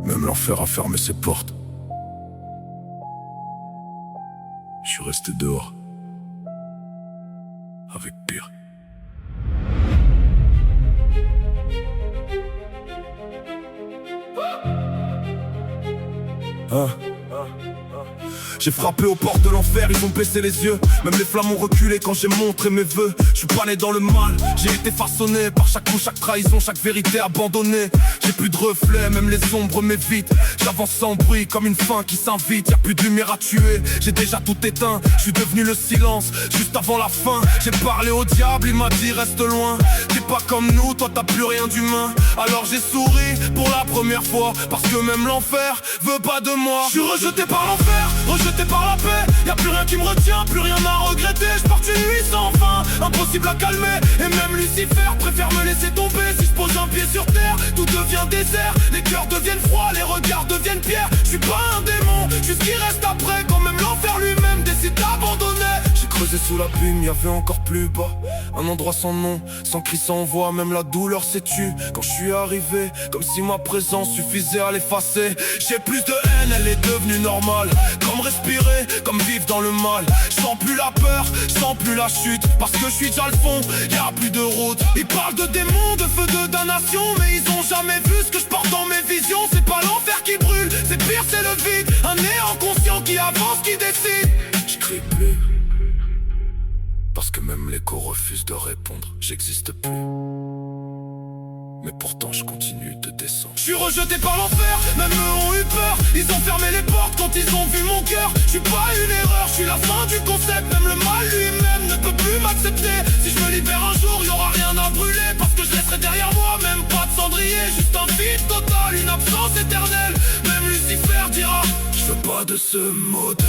Même l'enfer a fermé ses portes. Je suis resté dehors. Avec pire. J'ai frappé aux portes de l'enfer, ils ont baissé les yeux. Même les flammes ont reculé quand j'ai montré mes vœux. Je suis pas né dans le mal, j'ai été façonné par chaque coup, chaque trahison, chaque vérité abandonnée. J'ai plus de reflets, même les ombres m'évitent. J'avance sans bruit comme une faim qui s'invite. Y'a plus de lumière à tuer, j'ai déjà tout éteint. Je suis devenu le silence, juste avant la fin. J'ai parlé au diable, il m'a dit reste loin. T'es pas comme nous, toi t'as plus rien d'humain. Alors j'ai souri pour la première fois, parce que même l'enfer veut pas de moi. Je suis rejeté par l'enfer, rejeté par la paix. Y'a plus rien qui me retient, plus rien à regretter. Je porte une nuit sans fin, impossible à calmer. Et même Lucifer préfère me laisser tomber. Si je pose un pied sur terre, tout devient désert. Les cœurs deviennent froids, les regards deviennent pierres. Je suis pas un démon, je suis ce qui reste après. Quand même l'enfer lui-même décide d'abandonner. J'ai creusé sous l'abîme, y'avait encore plus bas. Un endroit sans nom, sans cri, sans voix. Même la douleur s'est tue quand je suis arrivé. Comme si ma présence suffisait à l'effacer. J'ai plus de haine, elle est devenue normale. Comme respirer, comme vivre dans le mal. Je sens plus la peur, je sens plus la chute. Parce que je suis déjà le fond, y'a plus de route. Ils parlent de démons, de feu, de damnation. Mais ils ont jamais vu ce que je porte dans mes visions. C'est pas l'enfer qui brûle, c'est pire, c'est le vide. Un néant conscient qui avance, qui décide. Je crie plus, parce que même l'écho refuse de répondre. J'existe plus, mais pourtant je continue de descendre. Je suis rejeté par l'enfer, même eux ont eu peur. Ils ont fermé les portes quand ils ont vu mon cœur. Je suis pas une erreur, je suis la fin du concept. Même le mal lui-même ne peut plus m'accepter. Si je me libère un jour, y'aura rien à brûler. Parce que je laisserai derrière moi, même pas de cendrier. Juste un vide total, une absence éternelle. Même Lucifer dira, je veux pas de ce modèle.